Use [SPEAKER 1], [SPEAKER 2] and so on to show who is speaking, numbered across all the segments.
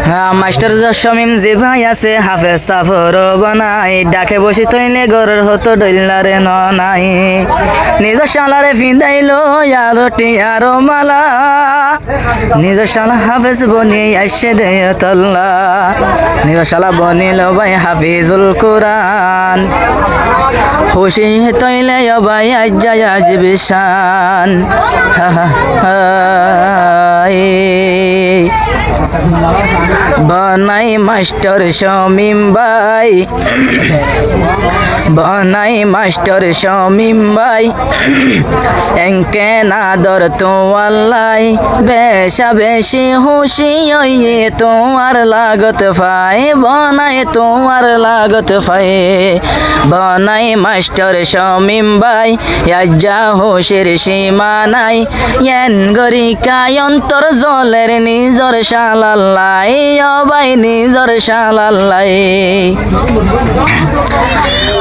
[SPEAKER 1] হ্যাঁ মাস্টার জসমিম যে ভাই আছে হাফেজ সাফর বানাই ডাকে বসি তৈলে গরের হতো ডইলারে নাই নিজ শালারে ফিদাইলো আলোটি আরো মালা নিজ শালা হাফেজ বনি আসে দে তল্লা নিজ শালা বনিল ভাই হাফিজুল কোরআন খুশি তৈলে ভাই আজ্জায় আজ বিশান বনাই মাস্টার শামিম ভাই বনাই মাস্টার শামিম ভাই এঙ্কে নাদর তোয়াল্লাই বেশা বেশি খুশি হইয়ে তোমার লাগত ফাই বনাই তোমার লাগত ফাই বনাই মাস্টার শামিম ভাই আজ্জা হোশের সীমা নাই এন গরিকায় অন্তর জলের নিজর শালাল্লাই ভাই নিজর শালাল্লাই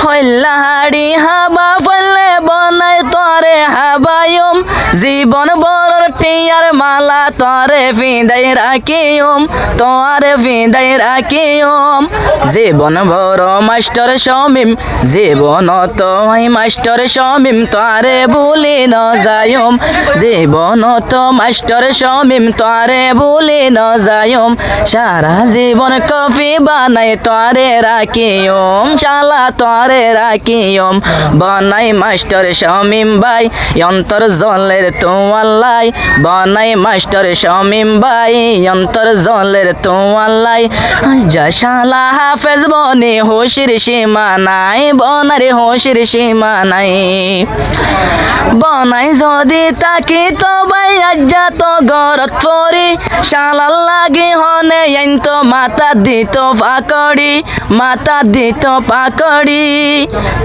[SPEAKER 1] হইলাহাড়ি হাবা ফলে বনাই তরে হাবায়ুম জীবন বড় টিয়ার মালা তরে ফিদাই রাখিয়ুম তরে ফিদাই রাখিয়ুম জীবন বড় মাস্টার শামিম জীবন তো মাস্টার শামিম তরে ভুলি ন যায়ুম জীবন তো মাস্টার শামিম তরে ভুলি ন যায়ুম সারা জীবন কফি বানাই তরে রাখিয়ুম শালা তরে রাখিয়ুম বনাই মাস্টার শামিম ভাই অন্তর জলের তোয়াল্লাই বনাই মাস্টার শামিম ভাই অন্তর জলের তোয়াল্লাই যা শালা হাফেজ বনি হোশির সীমা নাই বনারে হোশির সীমা নাই বনাই যদি তাকি তো ভাই আজ্জা তো গরত পরি শালার লাগি হনে আইন তো মাথা দিত পাকড়ি মাথা দিত পাকড়ি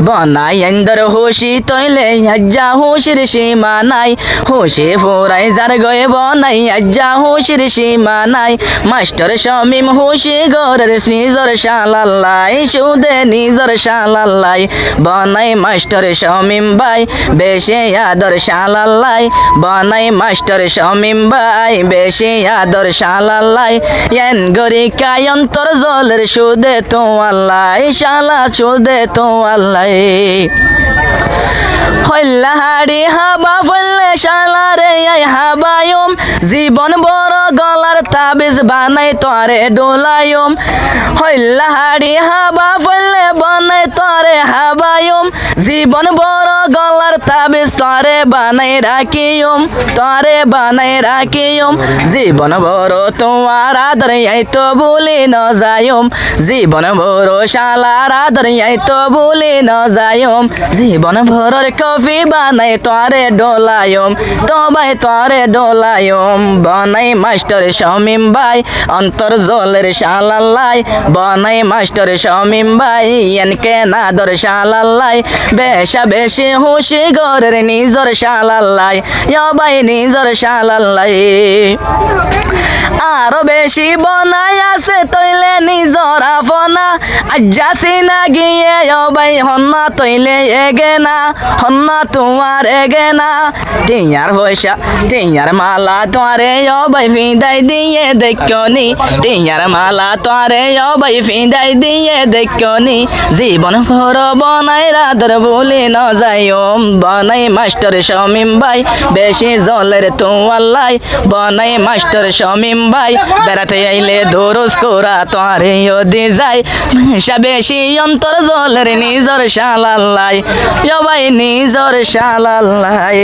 [SPEAKER 1] বনাই আইন্দর হোশি তৈলে আজ্জা হোশির সীমা নাই হোশে ফোরাই যার গয়ে বনাই আজ্জা হোশির সীমা নাই মাস্টার শামিম হোশি গরের নিজর শালাল্লাই সুদে নিজর শালাল্লাই বনাই মাস্টার শামিম ভাই বেশে আদর শালাল্লাই বনাই মাস্টার শামিম ভাই বেশে আদর শালাল্লাই এন গরিকায় অন্তর জলের সুদে তোয়াল্লাই শালা সুদে তোয়াল্লাই হইলাহাড়ি হাবা ফলে শালারে আই হাবায়ুম জীবন বড় গলার তাবিজ বানাই তরে ডোলায়ুম হইলাহাড়ি হাবা ফলে বানাই তরে হাবায়ুম জীবন বড় গলার তাবিজ তরে বানাই রাখিয়ুম তরে বানাই রাখিয়ুম জীবন বড় তোমার আদর আই তো ভুলি ন যায়ুম জীবন বড় শালার আদর আই তো ভুলি ন যায়ুম জীবন ভরর কফি বানাই তরে ডোলায়ুম তবাই তরে ডোলায়ুম বনাই মাস্টার শামিম ভাই অন্তর জলের শালাল্লাই বনাই মাস্টার শামিম ভাই এনকে নাদর শালাল্লাই বেশা বেশি খুশি গরের নিজর শালাল্লাই ভাই নিজর শালাল্লাই আরো বেশি বনাই আছে তৈলে নিজর আপনা আজ্জা সিনা গিয়ে ভাই হন্না তৈলে এগে না হন্না তোমার এগে না টিয়ার পয়সা টিয়ার মালা তোরে ভাই ফিদাই দিয়ে দেখনি টিয়ার মালা তোরে ভাই ফিদাই দিয়ে দেখনি জীবন ভর বনাই রাদর বলি ন যাইম বনাই মাস্টার শামিম ভাই বেশি জলের তোয়াল্লাই বনাই মাস্টার শামিম ভাই বেড়াতে আইলে দরজ কোরা তোরে দি যায় বেশি অন্তর জলের নিজর শালাল্লাই ভাই নিজর শালাল্লাই